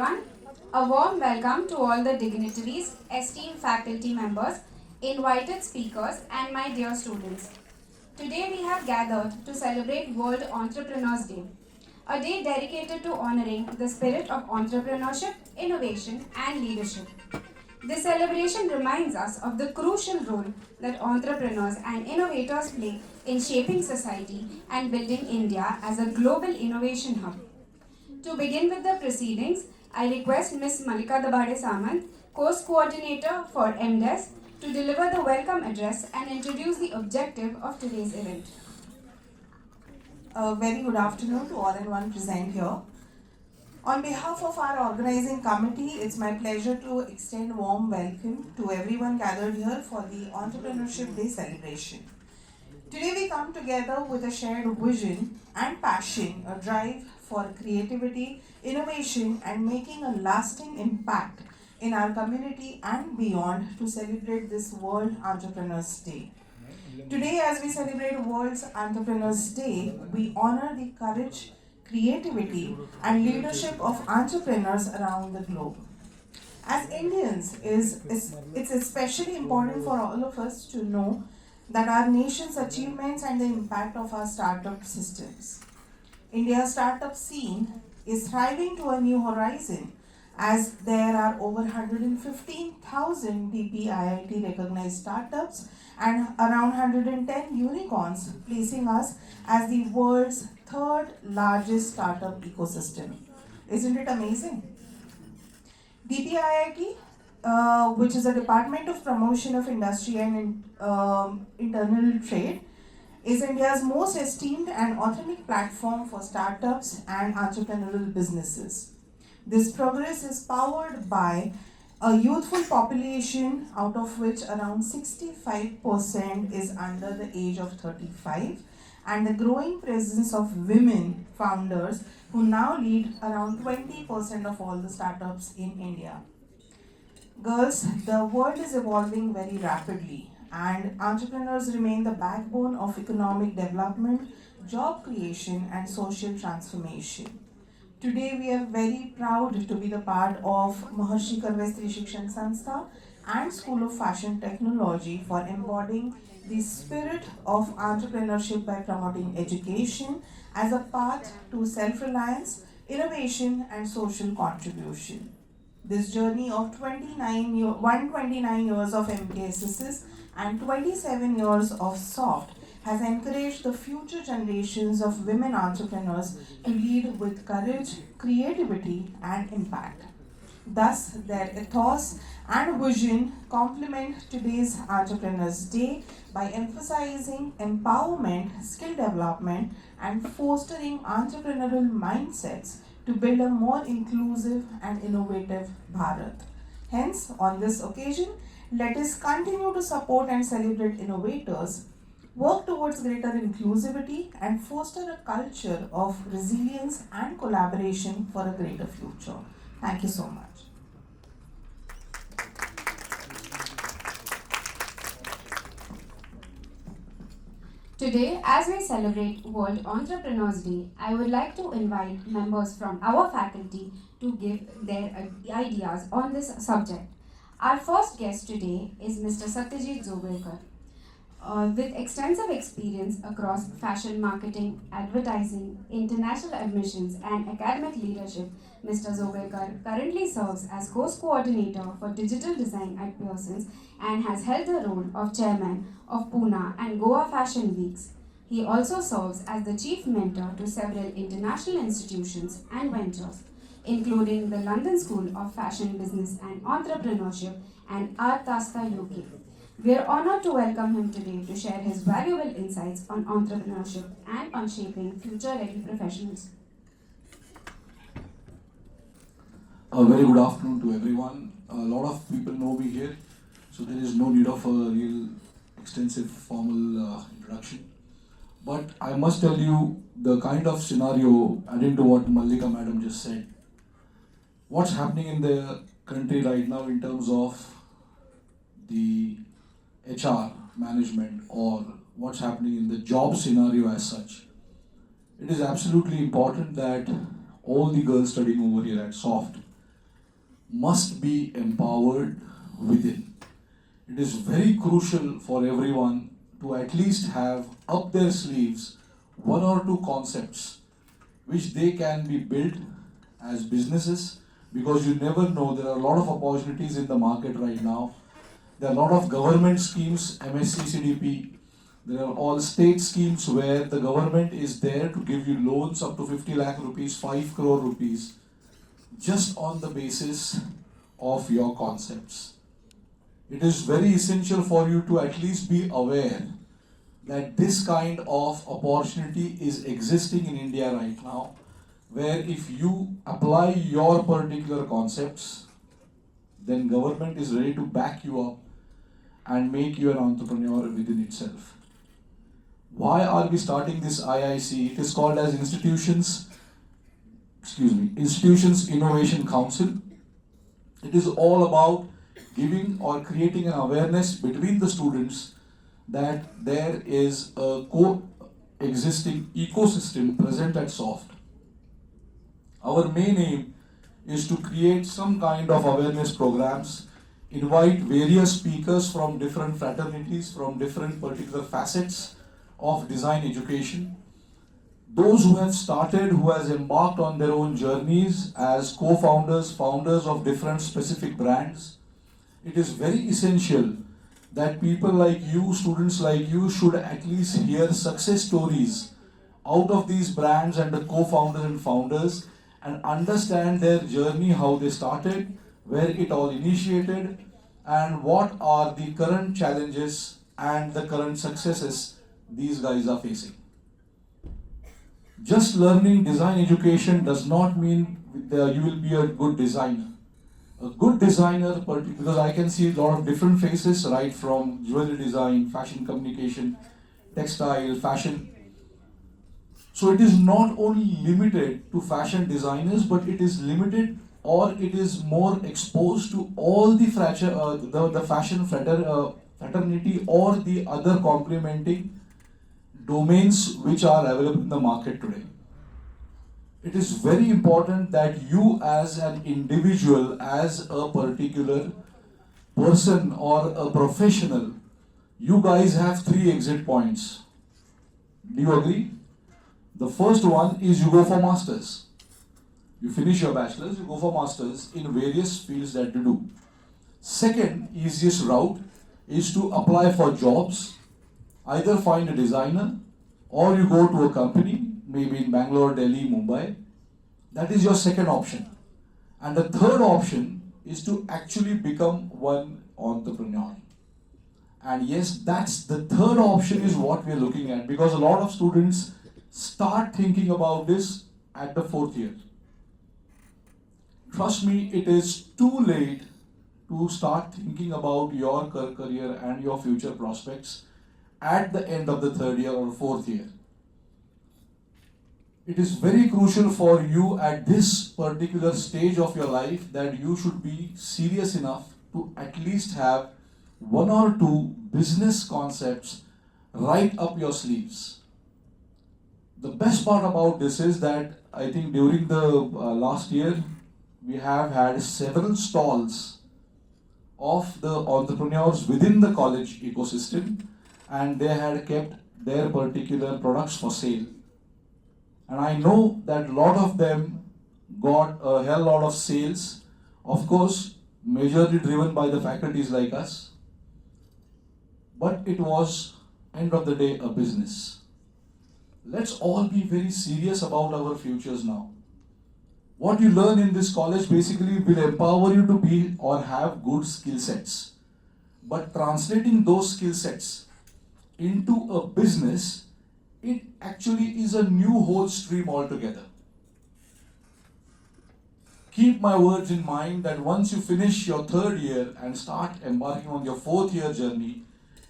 everyone. A warm welcome to all the dignitaries, esteemed faculty members, invited speakers, and my dear students. Today we have gathered to celebrate World Entrepreneurs Day, a day dedicated to honoring the spirit of entrepreneurship, innovation, and leadership. This celebration reminds us of the crucial role that entrepreneurs and innovators play in shaping society and building India as a global innovation hub. To begin with the proceedings, I request Ms. Mallika Samant, Course Coordinator for MDES, to deliver the welcome address and introduce the objective of today's event. A very good afternoon to all and one present here. On behalf of our organizing committee, it's my pleasure to extend warm welcome to everyone gathered here for the Entrepreneurship Day celebration. Today we come together with a shared vision and passion, a drive for creativity, innovation, and making a lasting impact in our community and beyond to celebrate this World Entrepreneurs Day. Today, as we celebrate World Entrepreneurs Day, we honor the courage, creativity, and leadership of entrepreneurs around the globe. As Indians, it's especially important for all of us to know that our nation's achievements and the impact of our startup systems. India's startup scene is thriving to a new horizon as there are over 115,000 DPIIT recognized startups and around 110 unicorns, placing us as the world's third largest startup ecosystem. Isn't it amazing? DPIIT, which is a Department of Promotion of Industry and Internal Trade, is India's most esteemed and authentic platform for startups and entrepreneurial businesses. This progress is powered by a youthful population, out of which around 65% is under the age of 35, and the growing presence of women founders who now lead around 20% of all the startups in India. Girls, the world is evolving very rapidly, and entrepreneurs remain the backbone of economic development, job creation, and social transformation. Today, we are very proud to be the part of Maharshi Karve Stri Shikshan Sanstha and School of Fashion Technology for embodying the spirit of entrepreneurship by promoting education as a path to self-reliance, innovation, and social contribution. This journey of 129 years of MKSSS and 27 years of SOFT has encouraged the future generations of women entrepreneurs to lead with courage, creativity, and impact. Thus, their ethos and vision complement today's Entrepreneurs Day by emphasizing empowerment, skill development, and fostering entrepreneurial mindsets to build a more inclusive and innovative Bharat. Hence, on this occasion, let us continue to support and celebrate innovators, work towards greater inclusivity, and foster a culture of resilience and collaboration for a greater future. Thank you so much. Today, as we celebrate World Entrepreneurs Day, I would like to invite members from our faculty to give their ideas on this subject. Our first guest today is Mr. Satyajit Joglekar. With extensive experience across fashion marketing, advertising, international admissions, and academic leadership, Mr. Joglekar currently serves as course coordinator for digital design at Pearson's and has held the role of chairman of Pune and Goa Fashion Weeks. He also serves as the chief mentor to several international institutions and ventures, including the London School of Fashion Business and Entrepreneurship and Arthasta UK. We are honored to welcome him today to share his valuable insights on entrepreneurship and on shaping future-ready professionals. A very good afternoon to everyone. A lot of people know me here, so there is no need of a real extensive formal introduction. But I must tell you the kind of scenario, adding to what Mallika madam just said, what's happening in the country right now in terms of the HR management or what's happening in the job scenario as such. It is absolutely important that all the girls studying over here at SOFT must be empowered within. It is very crucial for everyone to at least have up their sleeves one or two concepts which they can be built as businesses, because you never know, there are a lot of opportunities in the market right now. There are a lot of government schemes, MSc, CDP. There are all state schemes where the government is there to give you loans up to 50 lakh rupees, 5 crore rupees, just on the basis of your concepts. It is very essential for you to at least be aware that this kind of opportunity is existing in India right now, where if you apply your particular concepts, then government is ready to back you up and make you an entrepreneur within itself. Why are we starting this IIC? It is called as Institutions Innovation Council. It is all about giving or creating an awareness between the students that there is a co-existing ecosystem present at SOFT. Our main aim is to create some kind of awareness programs, invite various speakers from different fraternities, from different particular facets of design education. Those who have started, who has embarked on their own journeys as co-founders, founders of different specific brands. It is very essential that people like you, students like you, should at least hear success stories out of these brands and the co-founders and founders, and understand their journey, how they started, where it all initiated, and what are the current challenges and the current successes these guys are facing. Just learning design education does not mean you will be a good designer. A good designer, because I can see a lot of different faces, right from jewelry design, fashion communication, textile, fashion. So it is not only limited to fashion designers, but it is limited, or it is more exposed to all the fashion fraternity or the other complementing domains which are available in the market today. It is very important that you as an individual, as a particular person or a professional, you guys have 3 exit points. Do you agree? The first one is you go for masters. You finish your bachelor's, you go for masters in various fields that you do. Second easiest route is to apply for jobs. Either find a designer or you go to a company, maybe in Bangalore, Delhi, Mumbai. That is your second option. And the third option is to actually become one entrepreneur. And yes, that's the third option is what we're looking at, because a lot of students start thinking about this at the 4th year. Trust me, it is too late to start thinking about your career and your future prospects at the end of the 3rd year or 4th year. It is very crucial for you at this particular stage of your life that you should be serious enough to at least have 1 or 2 business concepts right up your sleeves. The best part about this is that I think during the last year, we have had several stalls of the entrepreneurs within the college ecosystem, and they had kept their particular products for sale. And I know that a lot of them got a hell lot of sales, of course, majorly driven by the faculties like us. But it was, end of the day, a business. Let's all be very serious about our futures now. What you learn in this college basically will empower you to be or have good skill sets. But translating those skill sets into a business, it actually is a new whole stream altogether. Keep my words in mind that once you finish your 3rd year and start embarking on your 4th year journey,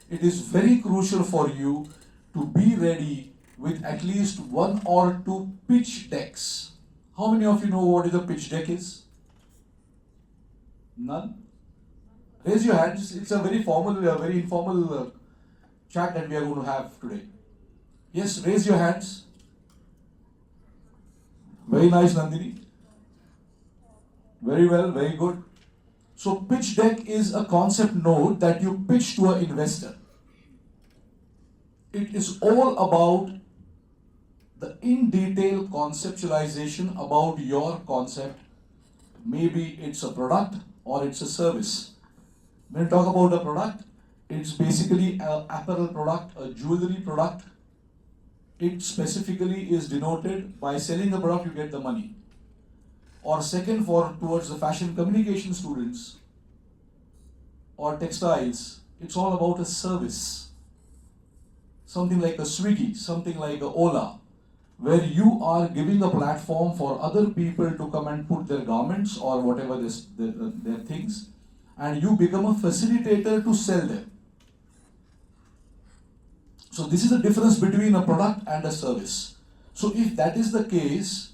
it is very crucial for you to be ready with at least 1 or 2 pitch decks. How many of you know what is a pitch deck is? None? Raise your hands. It's a very formal, very informal chat that we are going to have today. Yes, raise your hands. Very nice, Nandini. Very well, very good. So pitch deck is a concept note that you pitch to an investor. It is all about the in detail conceptualization about your concept. Maybe it's a product or it's a service. When you talk about a product, it's basically an apparel product, a jewelry product. It specifically is denoted by selling the product, you get the money. Or second, for towards the fashion communication students or textiles, it's all about a service. Something like a Swiggy, something like a Ola, where you are giving a platform for other people to come and put their garments or whatever their things, and you become a facilitator to sell them. So this is the difference between a product and a service. So if that is the case,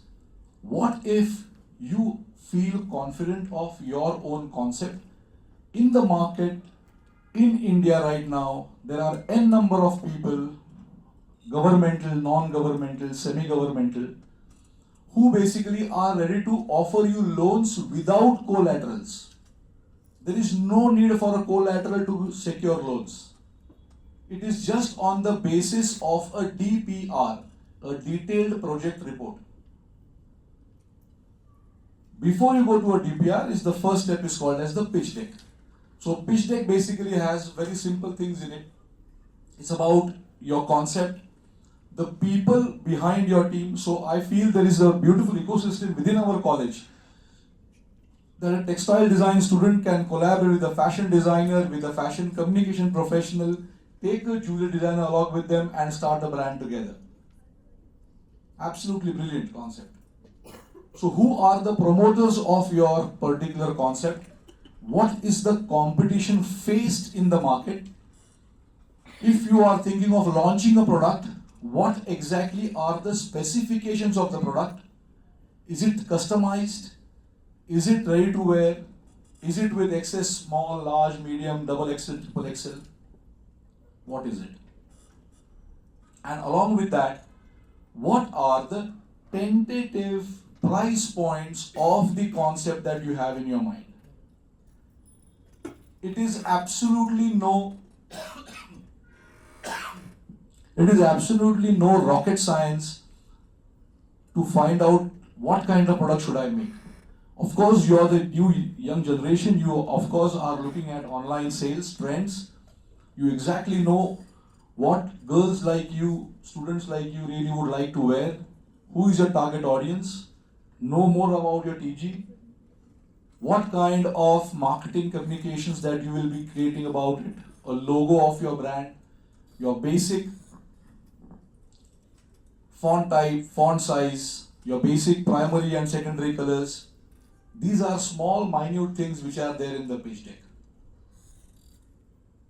what if you feel confident of your own concept? In the market, in India right now, there are n number of people, governmental, non-governmental, semi-governmental, who basically are ready to offer you loans without collaterals. There is no need for a collateral to secure loans. It is just on the basis of a DPR, a detailed project report. Before you go to a DPR, is the first step is called as the pitch deck. So pitch deck basically has very simple things in it. It's about your concept, the people behind your team. So I feel there is a beautiful ecosystem within our college that a textile design student can collaborate with a fashion designer, with a fashion communication professional, take a jewelry designer along with them and start a brand together. Absolutely brilliant concept. So who are the promoters of your particular concept? What is the competition faced in the market? If you are thinking of launching a product, what exactly are the specifications of the product? Is it customized? Is it ready to wear? Is it with XS, small, large, medium, double XL, triple XL? What is it? And along with that, what are the tentative price points of the concept that you have in your mind? It is absolutely no rocket science to find out what kind of product should I make. Of course, you are the new young generation. You of course are looking at online sales trends. You exactly know what girls like you, students like you really would like to wear. Who is your target audience? Know more about your TG. What kind of marketing communications that you will be creating about it, a logo of your brand, your basic font type, font size, your basic primary and secondary colors. These are small, minute things which are there in the pitch deck.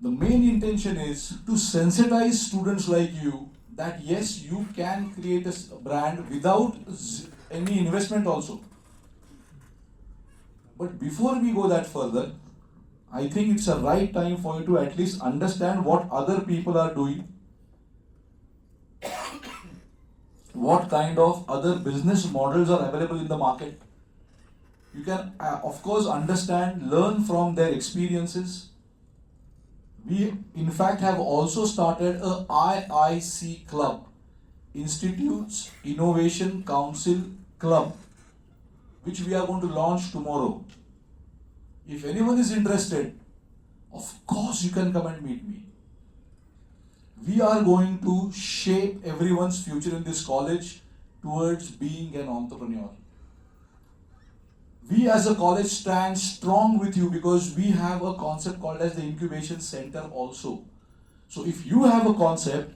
The main intention is to sensitize students like you that yes, you can create a brand without any investment also. But before we go that further, I think it's a right time for you to at least understand what other people are doing, what kind of other business models are available in the market. You can, of course, understand, learn from their experiences. We, in fact, have also started a IIC club, Institutes Innovation Council Club, which we are going to launch tomorrow. If anyone is interested, of course you can come and meet me. We are going to shape everyone's future in this college towards being an entrepreneur. We as a college stand strong with you because we have a concept called as the incubation center also. So if you have a concept,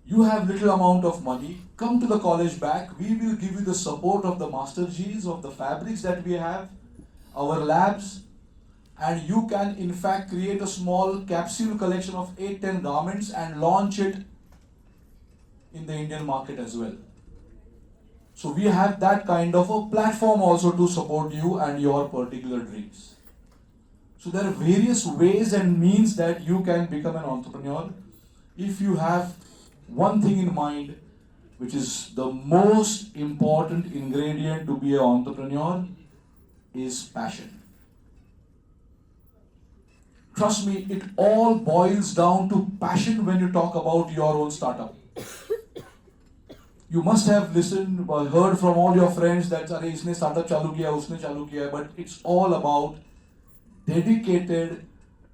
you have little amount of money, come to the college back. We will give you the support of the master Gs, of the fabrics that we have, our labs, and you can in fact create a small capsule collection of 8-10 garments and launch it in the Indian market as well. So we have that kind of a platform also to support you and your particular dreams. So there are various ways and means that you can become an entrepreneur. If you have one thing in mind, which is the most important ingredient to be an entrepreneur, is passion. Trust me, it all boils down to passion when you talk about your own startup. You must have listened or heard from all your friends that अरे इसने startup चालू किया, उसने चालू किया, but it's all about dedicated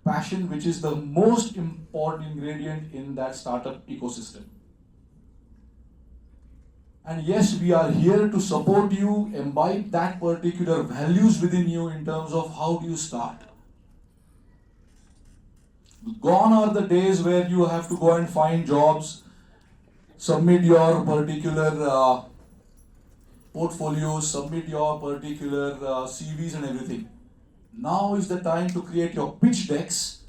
passion, which is the most important ingredient in that startup ecosystem. And yes, we are here to support you, imbibe that particular values within you in terms of how do you start. Gone are the days where you have to go and find jobs, submit your particular portfolios, submit your particular CVs and everything. Now is the time to create your pitch decks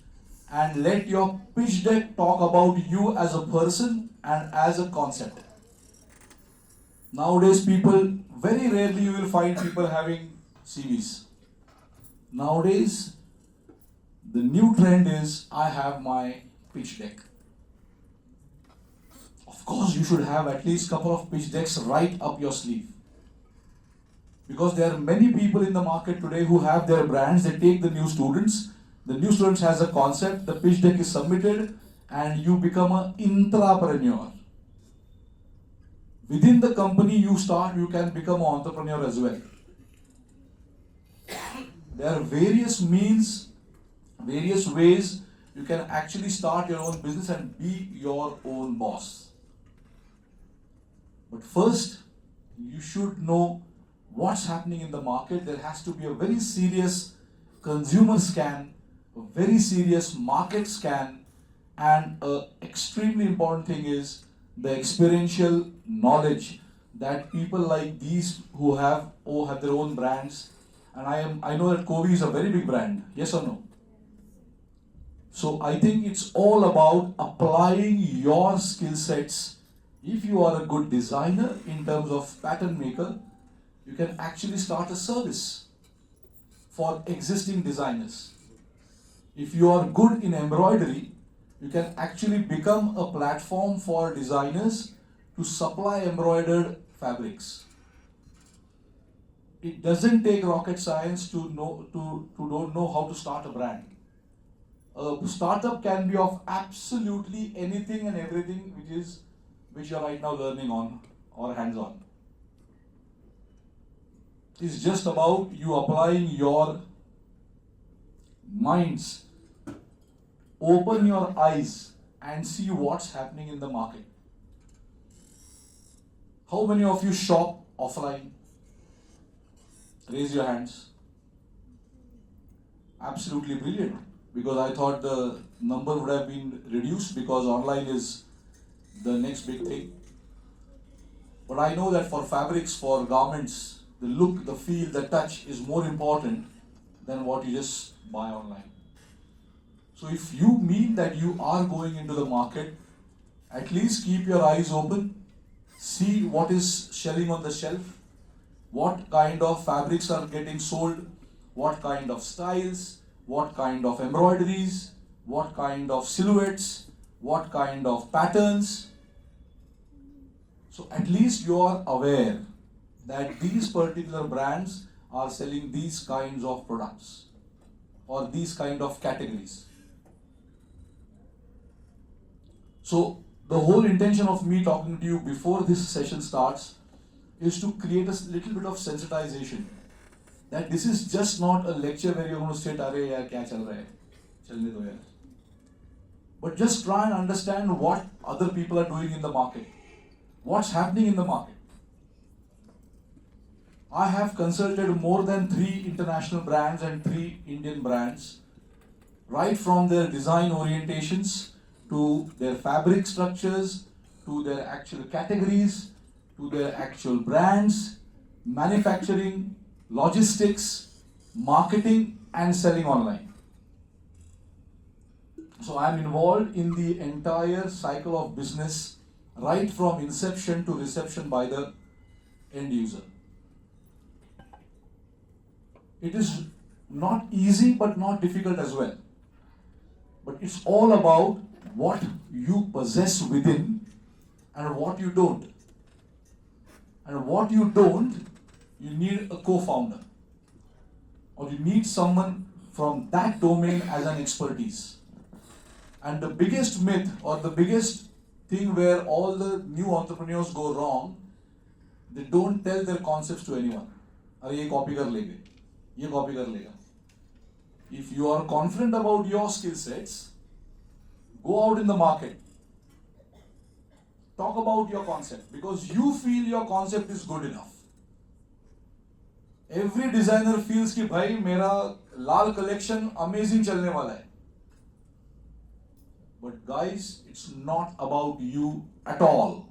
and let your pitch deck talk about you as a person and as a concept. Nowadays, people, very rarely you will find people having CVs. Nowadays, the new trend is I have my pitch deck. Of course, you should have at least a couple of pitch decks right up your sleeve. Because there are many people in the market today who have their brands, they take the new students has a concept, the pitch deck is submitted, and you become an intrapreneur. Within the company you can become an entrepreneur as well. There are various means, various ways you can actually start your own business and be your own boss. But first, you should know what's happening in the market. There has to be a very serious consumer scan, a very serious market scan, and an extremely important thing is the experiential knowledge that people like these who have their own brands. And I know that Clovia is a very big brand, yes or no? So I think it's all about applying your skill sets. If you are a good designer in terms of pattern maker, you can actually start a service for existing designers. If you are good in embroidery, you can actually become a platform for designers to supply embroidered fabrics. It doesn't take rocket science to don't know how to start a brand. A startup can be of absolutely anything and everything which you are right now learning on or hands-on. It's just about you applying your minds, open your eyes and see what's happening in the market. How many of you shop offline? Raise your hands. Absolutely brilliant, because I thought the number would have been reduced because online is the next big thing. But I know that for fabrics, for garments, the look, the feel, the touch is more important than what you just buy online. So if you mean that you are going into the market, at least keep your eyes open, see what is selling on the shelf, what kind of fabrics are getting sold, what kind of styles, what kind of embroideries, what kind of silhouettes, what kind of patterns. So at least you are aware that these particular brands are selling these kinds of products or these kind of categories. So the whole intention of me talking to you before this session starts is to create a little bit of sensitization. That this is just not a lecture where you're going to sit, "Arey yaar, kya chal raha hai? Chalne do yaar." But just try and understand what other people are doing in the market. What's happening in the market? I have consulted more than 3 international brands and 3 Indian brands, right from their design orientations to their fabric structures, to their actual categories, to their actual brands, manufacturing, logistics, marketing, and selling online. So I am involved in the entire cycle of business, right from inception to reception by the end user. It is not easy but not difficult as well. But it's all about what you possess within and what you don't. And what you don't, you need a co-founder. Or you need someone from that domain as an expertise. And the biggest myth or the biggest thing where all the new entrepreneurs go wrong, they don't tell their concepts to anyone. अरे ये copy कर लेंगे, ये copy कर लेगा. If you are confident about your skill sets, go out in the market. Talk about your concept because you feel your concept is good enough. Every designer feels कि भाई मेरा लाल collection amazing चलने वाला है. But guys, it's not about you at all.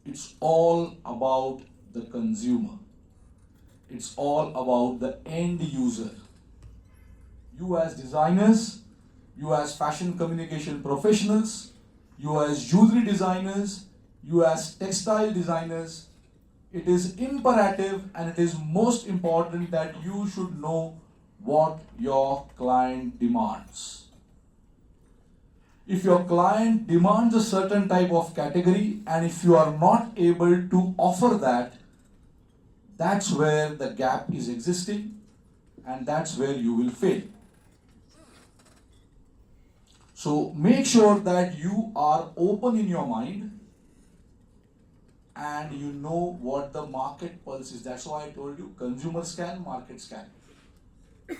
It's all about the consumer. It's all about the end user. You as designers, you as fashion communication professionals, you as jewelry designers, you as textile designers, it is imperative and it is most important that you should know what your client demands. If your client demands a certain type of category and if you are not able to offer that, that's where the gap is existing and that's where you will fail. So make sure that you are open in your mind and you know what the market pulse is. That's why I told you consumer scan, market scan.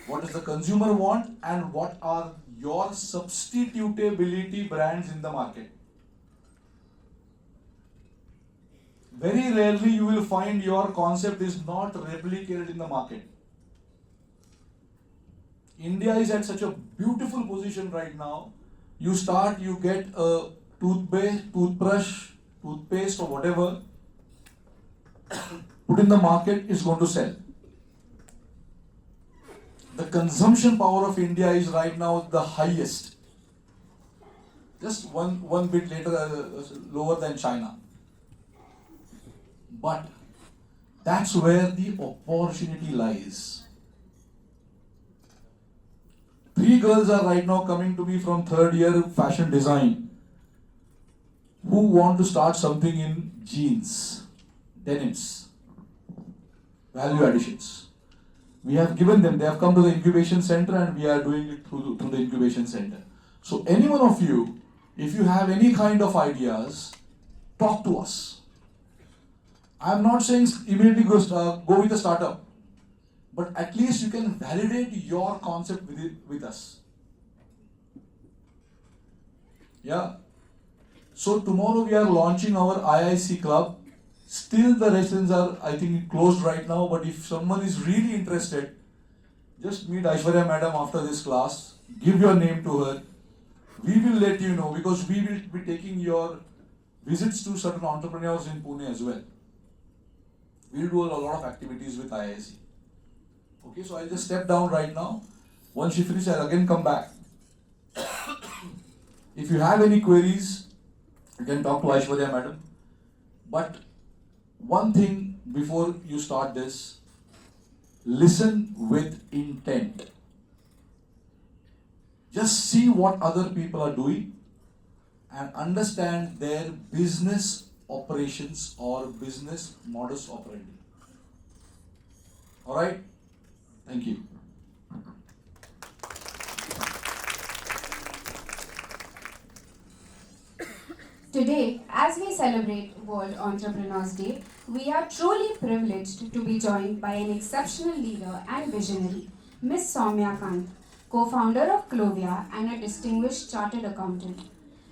What does the consumer want and what are your substitutability brands in the market? Very rarely you will find your concept is not replicated in the market. India is at such a beautiful position right now. You start, you get a toothbrush, toothpaste or whatever, put in the market, is going to sell. The consumption power of India is right now the highest. Just one bit later, lower than China. But that's where the opportunity lies. 3 girls are right now coming to me from 3rd year fashion design who want to start something in jeans, denims, value additions. We have given them, they have come to the incubation center and we are doing it through the incubation center. So any one of you, if you have any kind of ideas, talk to us. I am not saying immediately go with a startup, but at least you can validate your concept with us. Yeah. So tomorrow we are launching our IIC club. Still the registrations are, I think, closed right now, but if someone is really interested, just meet Aishwarya madam after this class, give your name to her. We will let you know because we will be taking your visits to certain entrepreneurs in Pune as well. We will do a lot of activities with IIC. Okay, so I'll just step down right now. Once you finish, I'll again come back. If you have any queries, you can talk to Aishwarya madam. But one thing before you start this, listen with intent. Just see what other people are doing and understand their business operations or business modus operandi. Alright? Thank you. Today, as we celebrate World Entrepreneurs Day, we are truly privileged to be joined by an exceptional leader and visionary, Ms. Soumya Kant, co-founder of Clovia and a distinguished chartered accountant.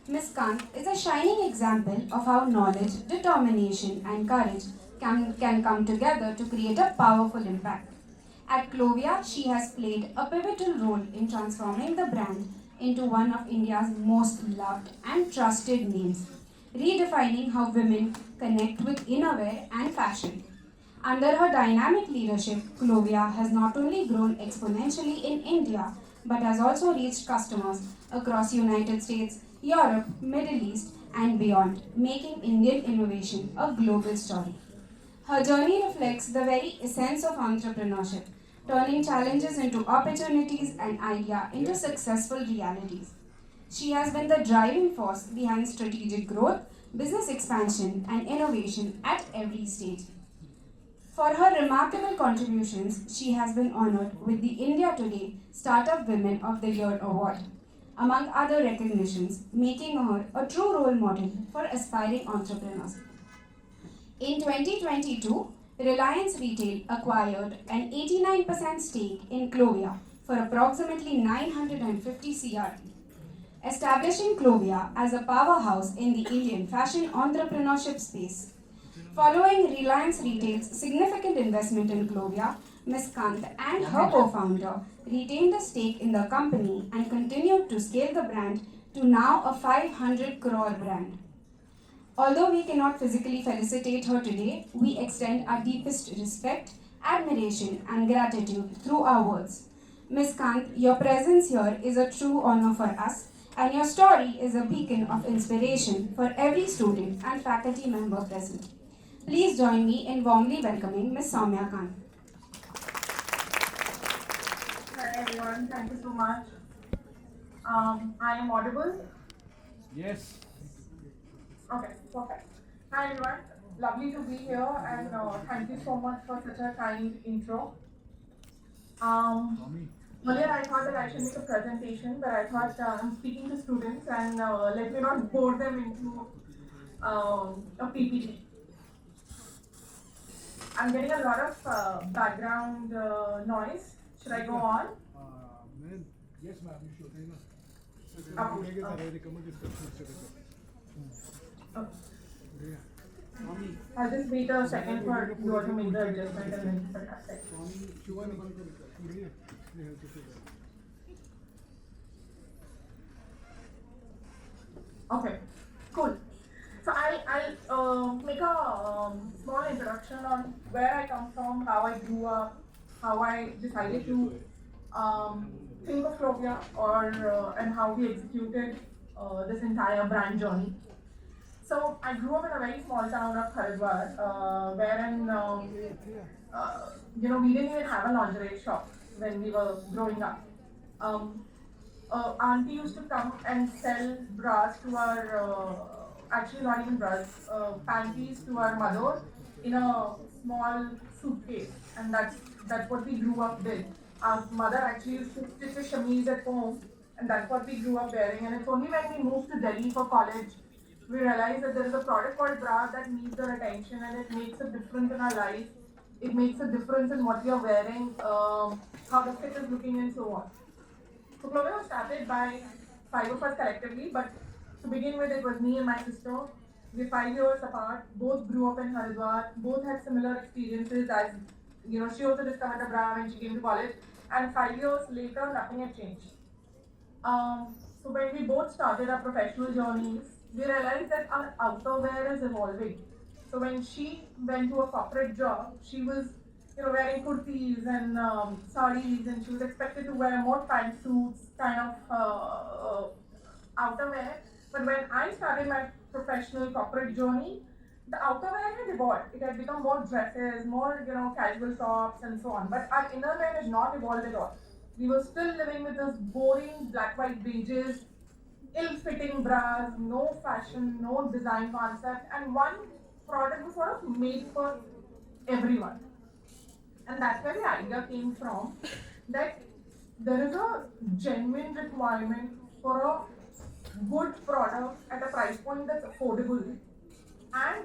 Ms. Kant is a shining example of how knowledge, determination and courage can come together to create a powerful impact. At Clovia, she has played a pivotal role in transforming the brand into one of India's most loved and trusted names, redefining how women connect with innovate and fashion. Under her dynamic leadership, Clovia has not only grown exponentially in India, but has also reached customers across United States, Europe, Middle East, and beyond, making Indian innovation a global story. Her journey reflects the very essence of entrepreneurship, turning challenges into opportunities and ideas into successful realities. She has been the driving force behind strategic growth, business expansion, and innovation at every stage. For her remarkable contributions, she has been honored with the India Today Startup Women of the Year award, among other recognitions, making her a true role model for aspiring entrepreneurs. In 2022, Reliance Retail acquired an 89% stake in Clovia for approximately 950 crore, establishing Clovia as a powerhouse in the Indian fashion entrepreneurship space. Following Reliance Retail's significant investment in Clovia, Ms. Kant and her co-founder retained a stake in the company and continued to scale the brand to now a 500 crore brand. Although we cannot physically felicitate her today, we extend our deepest respect, admiration, and gratitude through our words. Ms. Kant, your presence here is a true honor for us, and your story is a beacon of inspiration for every student and faculty member present. Please join me in warmly welcoming Ms. Soumya Kant. Hi everyone, thank you so much. I am audible? Yes. Okay, perfect. Hi everyone, lovely to be here and thank you so much for such a kind intro. Earlier I thought that I should make a presentation, but I thought I'm speaking to students and let me not bore them into a PPT. I'm getting a lot of background noise. Should I go on? Ma'am, yes ma'am, you should. I'll just wait a second for you all to make the adjustment and then fantastic. Okay, cool. So I'll make a small introduction on where I come from, how I grew up, how I decided to think of Clovia or and how we executed this entire brand journey. So I grew up in a very small town of Haridwar, wherein we didn't even have a lingerie shop when we were growing up. Auntie used to come and sell bras to our, actually not even bras, panties to our mother in a small suitcase, and that's what we grew up with. Our mother actually used to stitch a chemise at home, and that's what we grew up wearing. And it's only when we moved to Delhi for college we realized that there is a product called bra that needs our attention and it makes a difference in our life. It makes a difference in what we are wearing, how the fit is looking, and so on. So Clovia was started by 5 of us collectively, but to begin with, it was me and my sister. We're 5 years apart. Both grew up in Haridwar. Both had similar experiences as, she also discovered the bra when she came to college. And 5 years later, nothing had changed. So when we both started our professional journeys, we realized that our outerwear is evolving. So when she went to a corporate job, she was wearing kurtis and sarees, and she was expected to wear more pantsuits, kind of outerwear. But when I started my professional corporate journey, the outerwear had evolved. It had become more dresses, more casual tops, and so on. But our innerwear has not evolved at all. We were still living with those boring black-white beiges, ill-fitting bras, no fashion, no design concept, and one product was sort of made for everyone. And that's where the idea came from, that there is a genuine requirement for a good product at a price point that's affordable and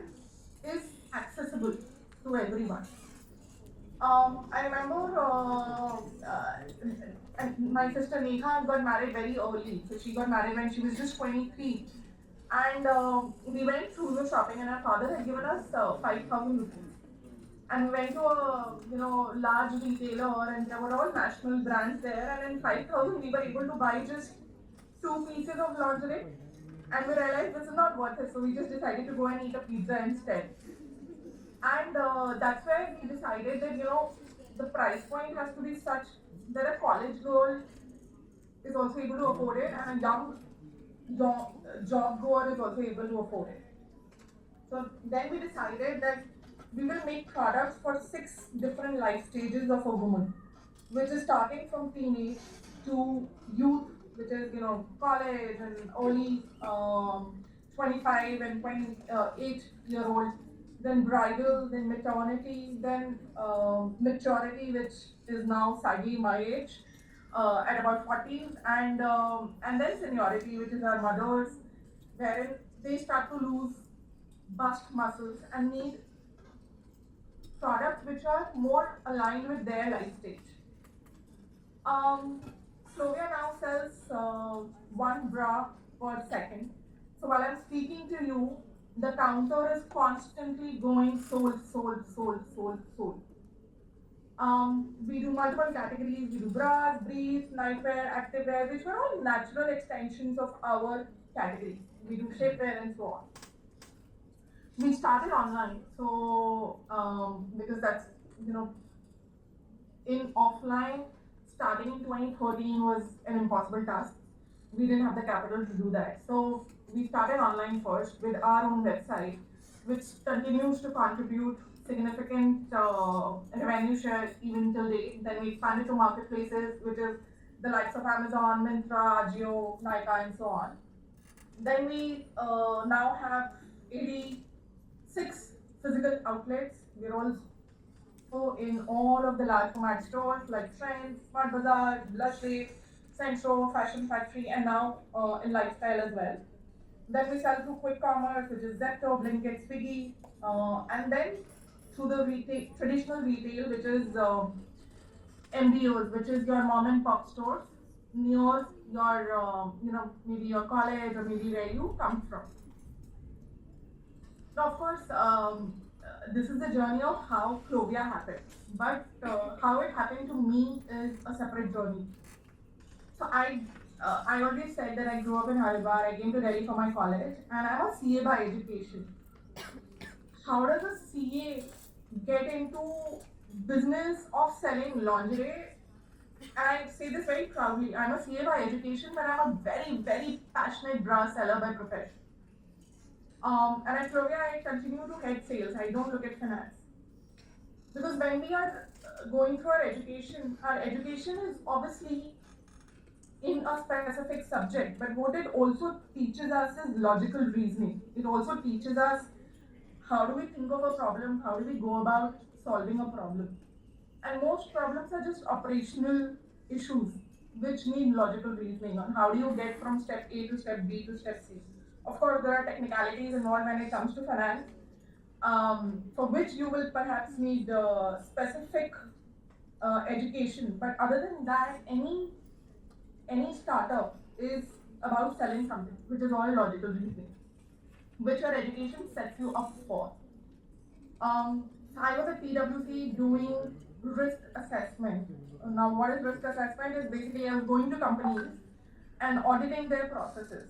is accessible to everyone. I remember my sister Neha got married very early. So she got married when she was just 23. And we went through the shopping, and our father had given us 5,000 rupees. And we went to a large retailer, and there were all national brands there. And in 5,000, we were able to buy just 2 pieces of lingerie. And we realized this is not worth it, so we just decided to go and eat a pizza instead. And that's where we decided that the price point has to be such that a college girl is also able to afford it, and a young job goer is also able to afford it. So then we decided that we will make products for 6 different life stages of a woman, which is starting from teenage to youth, which is college and early 25 and 28-year-old then bridal, then maternity, then maturity, which is now sadly my age, at about 40s, and then seniority, which is our mothers, wherein they start to lose bust muscles and need products which are more aligned with their life stage. Um, Clovia now sells one bra per second. So while I'm speaking to you, the counter is constantly going sold, sold, sold, sold, sold. We do multiple categories. We do bras, briefs, nightwear, activewear, which were all natural extensions of our categories. We do shapewear and so on. We started online, so because that's in offline, starting in 2013 was an impossible task. We didn't have the capital to do that. So we started online first with our own website, which continues to contribute significant revenue share even till date. Then we expanded to marketplaces, which is the likes of Amazon, Myntra, Ajio, Nykaa, and so on. Then we now have 86 physical outlets. We're also in all of the large format stores like Trends, Smart Bazaar, Blushly, Centro, Fashion Factory, and now in lifestyle as well. Then we sell through quick commerce, which is Zepto, Blinkit, Swiggy, and then through the traditional retail, which is MBOs, which is your mom and pop stores near your, maybe your college or maybe where you come from. Now, of course, this is the journey of how Clovia happened, but how it happened to me is a separate journey. So I already said that I grew up in Haridwar. I came to Delhi for my college, and I'm a CA by education. How does a CA get into business of selling lingerie? And I say this very proudly. I'm a CA by education, but I'm a very, very passionate bra seller by profession. And at Clovia, I continue to head sales. I don't look at finance. Because when we are going through our education is obviously in a specific subject, but what it also teaches us is logical reasoning. It also teaches us how do we think of a problem, how do we go about solving a problem. And most problems are just operational issues which need logical reasoning on how do you get from step A to step B to step C. Of course, there are technicalities involved when it comes to finance, for which you will perhaps need specific education. But other than that, any startup is about selling something, which is all logical reasoning, which your education sets you up for. I was at PwC doing risk assessment. Now, what is risk assessment? Is basically I was going to companies and auditing their processes.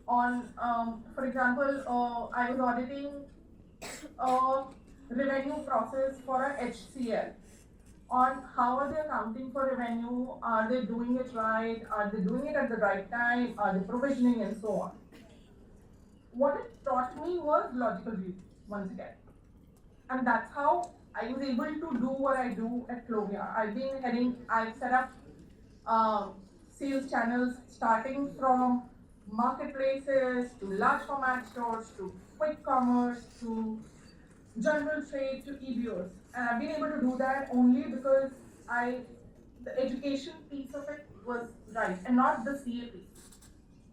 For example, I was auditing a revenue process for a HCL on how are they accounting for revenue, are they doing it right, are they doing it at the right time, are they provisioning, and so on. What it taught me was logical reasoning once again. And that's how I was able to do what I do at Clovia. I've set up sales channels starting from marketplaces to large format stores to quick commerce to general trade to EBOs. And I've been able to do that only because the education piece of it was right and not the CA piece.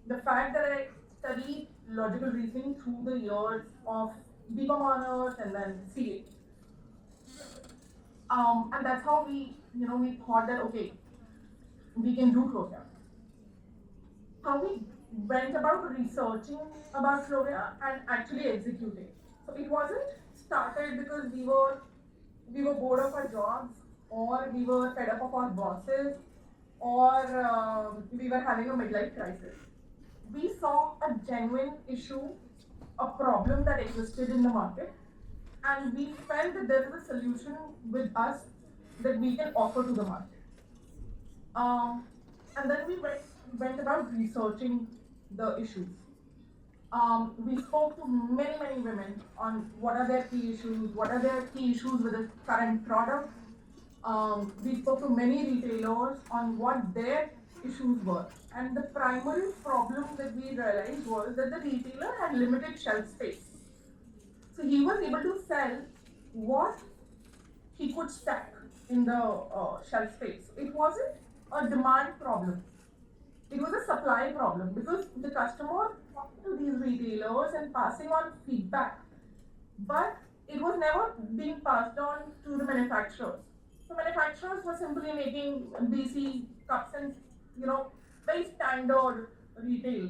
The fact that I studied logical reasoning through the years of BCom honors and then CA. And that's how we thought that, okay, we can do Clovia. How we went about researching about Clovia and actually executing. So it wasn't started because we were bored of our jobs, or we were fed up of our bosses, or we were having a midlife crisis. We saw a genuine issue, a problem that existed in the market, and we felt that there is a solution with us that we can offer to the market. And then we went about researching the issues. We spoke to many women on what are their key issues, what are their key issues with the current product. We spoke to many retailers on what their issues were. And the primary problem that we realized was that the retailer had limited shelf space. So he was able to sell what he could stack in the shelf space. It wasn't a demand problem. It was a supply problem because the customer talked to these retailers and passing on feedback, but it was never being passed on to the manufacturers. So manufacturers were simply making BC cups and very standard retail,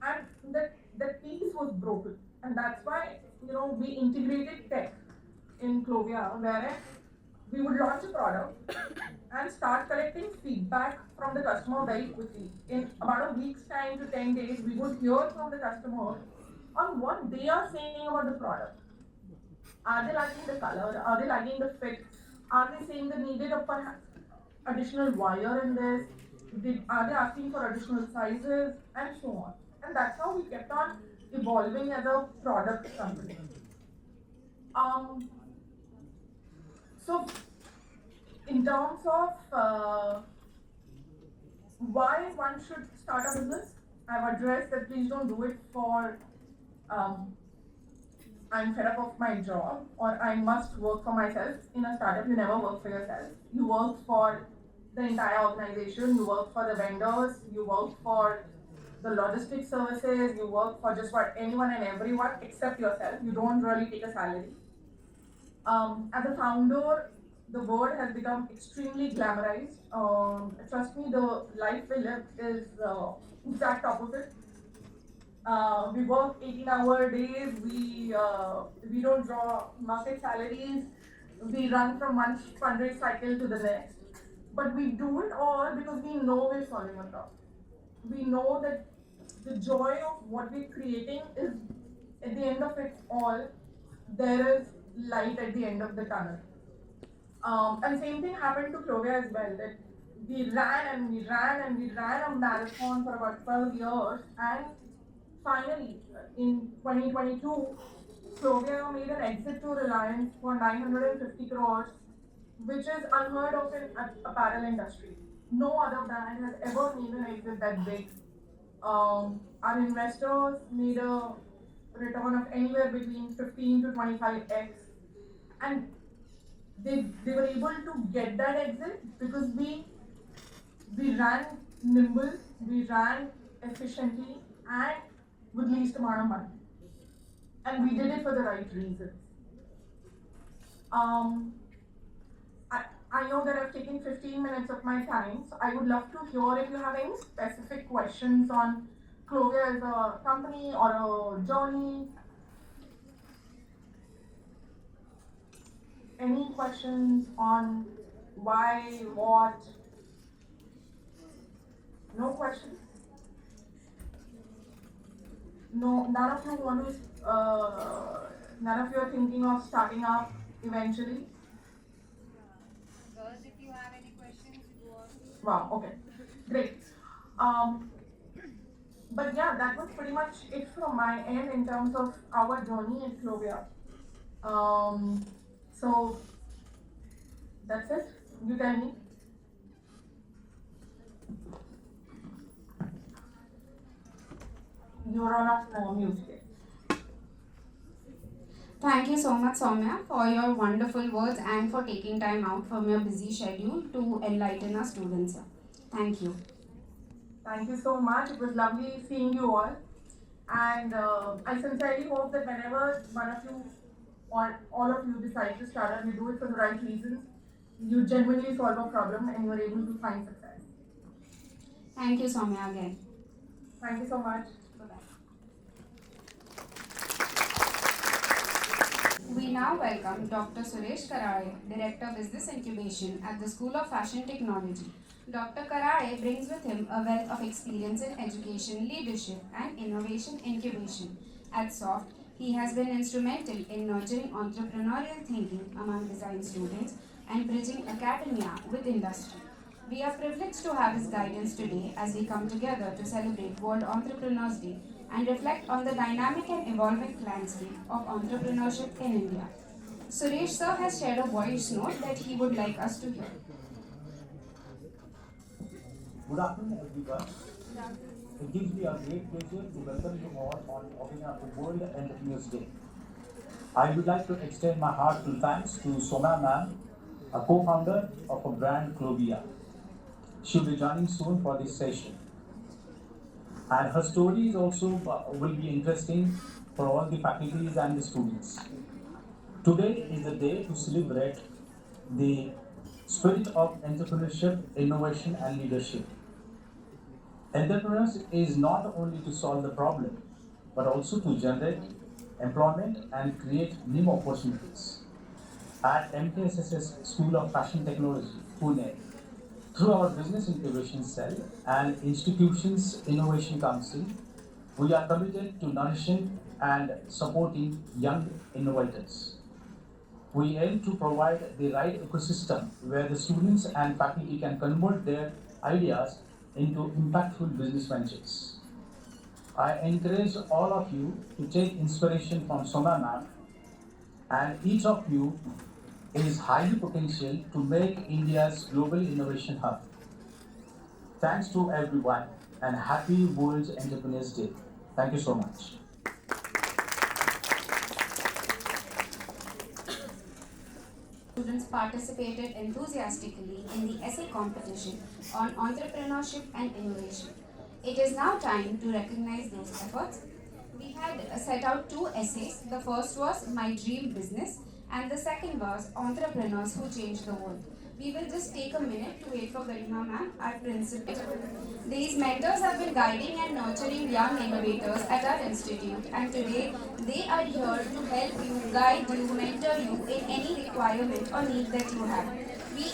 and that piece was broken, and that's why we integrated tech in Clovia, where we would launch a product and start collecting feedback from the customer very quickly. In about a week's time to 10 days, we would hear from the customer on what they are saying about the product. Are they liking the color? Are they liking the fit? Are they saying they needed a perhaps additional wire in this? Are they asking for additional sizes and so on? And that's how we kept on evolving as a product company. Um, so, in terms of why one should start a business, I've addressed that please don't do it for I'm fed up of my job or I must work for myself. In a startup, you never work for yourself. You work for the entire organization, you work for the vendors, you work for the logistics services, you work for just about anyone and everyone except yourself. You don't really take a salary. As a founder, the word has become extremely glamorized. Trust me, the life we live is exact opposite. We work 18-hour days. We don't draw market salaries. We run from one fundraise cycle to the next. But we do it all because we know we're solving a problem. We know that the joy of what we're creating is, at the end of it all, there is light at the end of the tunnel. And same thing happened to Clovia as well. That we ran and we ran and we ran a marathon for about 12 years, and finally, in 2022, Clovia made an exit to Reliance for 950 crores, which is unheard of in apparel industry. No other brand has ever made an exit that big. Our investors made a return of anywhere between 15 to 25x, and they were able to get that exit because we ran nimble, we ran efficiently, and with least amount of money, and we did it for the right reasons. Um, I know that I've taken 15 minutes of my time, so I would love to hear if you have any specific questions on Clovia as a company or a journey. Any questions on why, what? No questions? No, none of you want to, none of you are thinking of starting up eventually? Girls, if you have any questions, go on. Wow, okay, great. But yeah, that was pretty much it from my end in terms of our journey in Clovia. So that's it. You tell me. You're on mute. Thank you so much, Soumya, for your wonderful words and for taking time out from your busy schedule to enlighten our students. Thank you. Thank you so much. It was lovely seeing you all. And I sincerely hope that whenever one of you or all of you decide to start up, you do it for the right reasons. You genuinely solve a problem and you're able to find success. Thank you, Soumya, again. Thank you so much. Bye-bye. We now welcome Dr. Suresh Karale, Director Business Incubation at the School of Fashion Technology. Dr. Karale brings with him a wealth of experience in education, leadership, and innovation incubation. At SOFT, he has been instrumental in nurturing entrepreneurial thinking among design students and bridging academia with industry. We are privileged to have his guidance today as we come together to celebrate World Entrepreneurs Day and reflect on the dynamic and evolving landscape of entrepreneurship in India. Suresh sir has shared a voice note that he would like us to hear. Good afternoon, everyone. It gives me a great pleasure to welcome you all on World Entrepreneurs Day. I would like to extend my heartfelt thanks to Soumya ma'am, a co-founder of a brand Clovia. She'll be joining soon for this session. And her stories also will be interesting for all the faculties and the students. Today is the day to celebrate the spirit of entrepreneurship, innovation, and leadership. Entrepreneurship is not only to solve the problem, but also to generate employment and create new opportunities. At MKSSS School of Fashion Technology, Pune, through our Business Incubation Cell and Institutions Innovation Council, we are committed to nourishing and supporting young innovators. We aim to provide the right ecosystem where the students and faculty can convert their ideas into impactful business ventures. I encourage all of you to take inspiration from Soumya ma'am, and each of you is highly potential to make India's global innovation hub. Thanks to everyone and happy World Entrepreneurs Day. Thank you so much. Students participated enthusiastically in the essay competition on entrepreneurship and innovation. It is now time to recognize those efforts. We had set out two essays. The first was My Dream Business, and the second was Entrepreneurs Who Change the World. We will just take a minute to wait for Garima ma'am, our principal. These mentors have been guiding and nurturing young innovators at our institute, and today they are here to help you, guide you, mentor you in any requirement or need that you have. We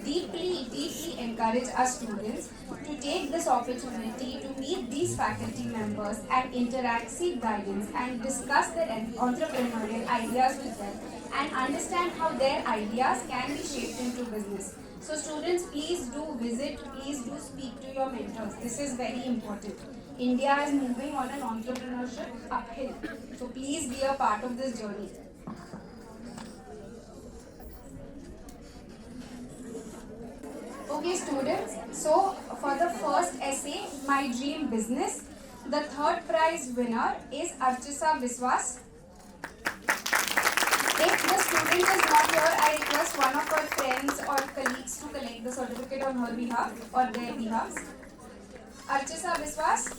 deeply encourage our students to take this opportunity to meet these faculty members and interact, seek guidance, and discuss their entrepreneurial ideas with them and understand how their ideas can be shaped into business. So students, please do visit, please do speak to your mentors. This is very important. India is moving on an entrepreneurship uphill. So please be a part of this journey. Okay students, so for the first essay, My Dream Business, the third prize winner is Archisa Biswas. If the student is not here, I request one of her friends or colleagues to collect the certificate on her behalf or their behalf. Archisa Biswas.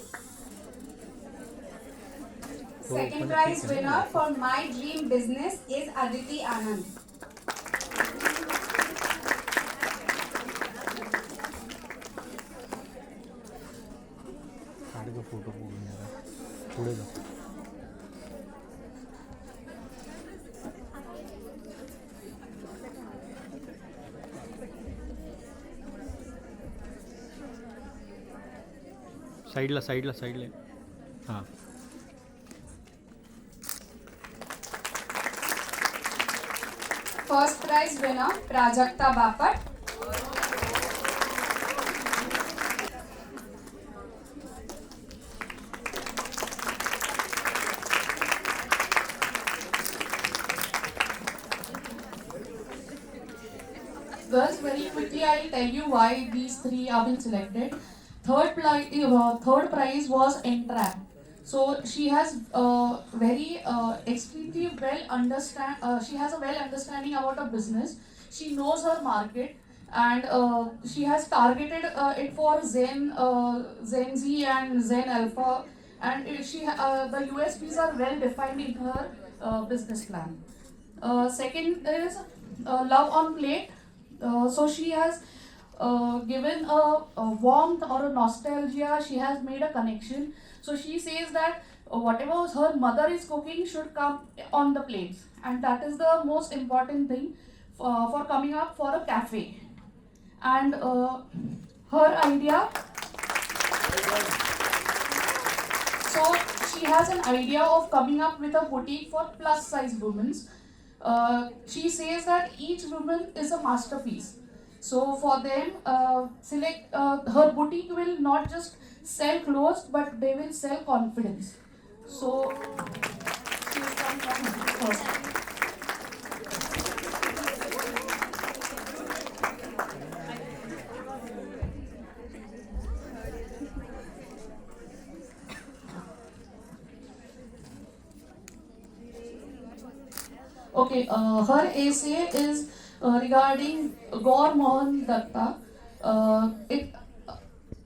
Second prize winner for My Dream Business is Aditi Anand. Photo पुढे जा साईडला हां First prize winner Prajakta Bapat. Girls, very quickly I'll tell you why these three have been selected. Third prize was Entrap. So she has extremely she has a well understanding about a business. She knows her market, and she has targeted it for Gen Z and Gen Alpha, and the USPs are well defined in her business plan. Second is Love on Plate. So she has given a warmth or a nostalgia. She has made a connection. So she says that whatever her mother is cooking should come on the plates, and that is the most important thing for coming up for a cafe. And her idea. So she has an idea of coming up with a boutique for plus size women. She says that each woman is a masterpiece. So for them, her boutique will not just sell clothes, but they will sell confidence. So she's come first. Okay, her essay is regarding Gaur Mohan Datta. It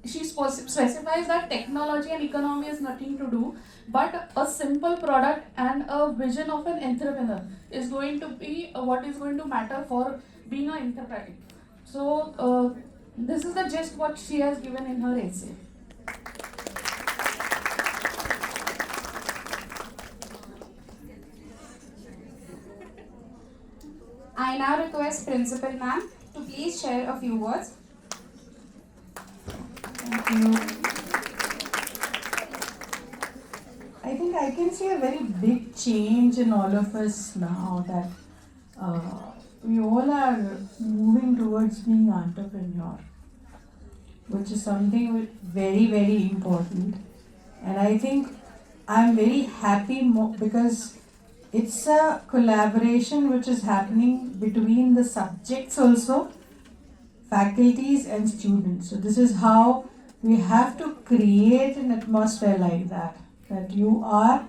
she specifies that technology and economy has nothing to do, but a simple product and a vision of an entrepreneur is going to be what is going to matter for being an entrepreneur. So this is the gist what she has given in her essay. I now request Principal Ma'am to please share a few words. Thank you. I think I can see a very big change in all of us now that we all are moving towards being entrepreneur, which is something very, very important. And I think I'm very happy because it's a collaboration which is happening between the subjects also, faculties and students. So this is how we have to create an atmosphere like that, that you are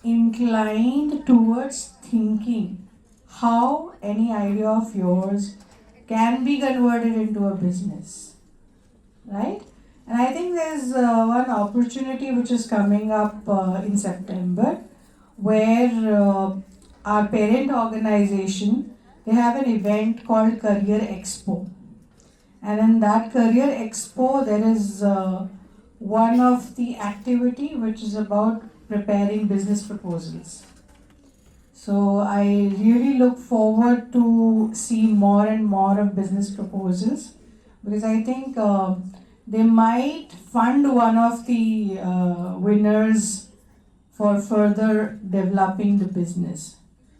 inclined towards thinking how any idea of yours can be converted into a business, right? And I think there's one opportunity which is coming up in September, where our parent organization, they have an event called Career Expo. And in that Career Expo, there is one of the activity which is about preparing business proposals. So I really look forward to see more and more of business proposals, because I think they might fund one of the winners for further developing the business.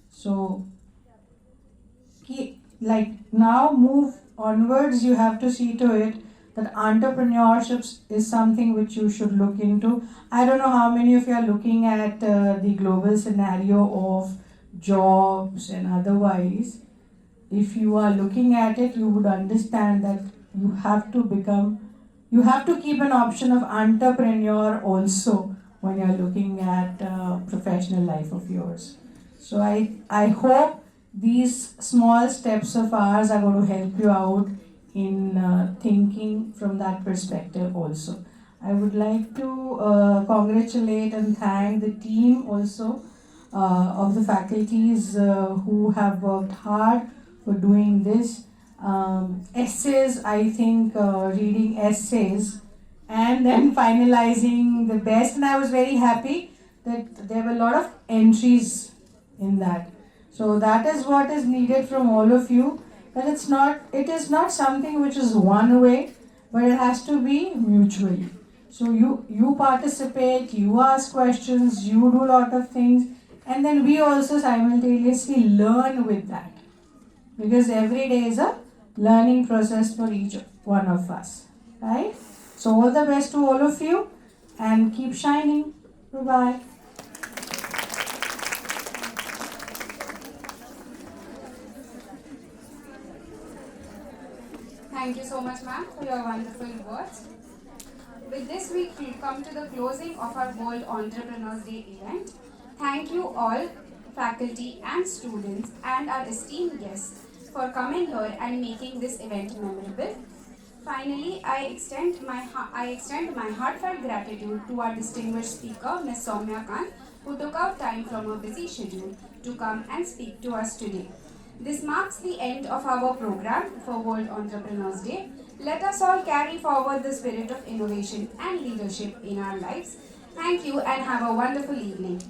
So, like now move onwards, you have to see to it that entrepreneurship is something which you should look into. I don't know how many of you are looking at the global scenario of jobs and otherwise. If you are looking at it, you would understand that you have to keep an option of entrepreneur also when you're looking at professional life of yours. So I hope these small steps of ours are going to help you out in thinking from that perspective also. I would like to congratulate and thank the team also of the faculties who have worked hard for doing this. Essays, I think reading essays and then finalizing the best, and I was very happy that there were a lot of entries in that. So that is what is needed from all of you, that it is not something which is one way, but it has to be mutually. So you participate, you ask questions, you do a lot of things, and then we also simultaneously learn with that, because every day is a learning process for each one of us, right? So all the best to all of you and keep shining. Bye-bye. Thank you so much, ma'am, for your wonderful words. With this, we come to the closing of our World Entrepreneurs Day event. Thank you all, faculty and students, and our esteemed guests for coming here and making this event memorable. Finally, I extend my heartfelt gratitude to our distinguished speaker, Ms. Soumya Kant, who took out time from her busy schedule to come and speak to us today. This marks the end of our program for World Entrepreneurs Day. Let us all carry forward the spirit of innovation and leadership in our lives. Thank you and have a wonderful evening.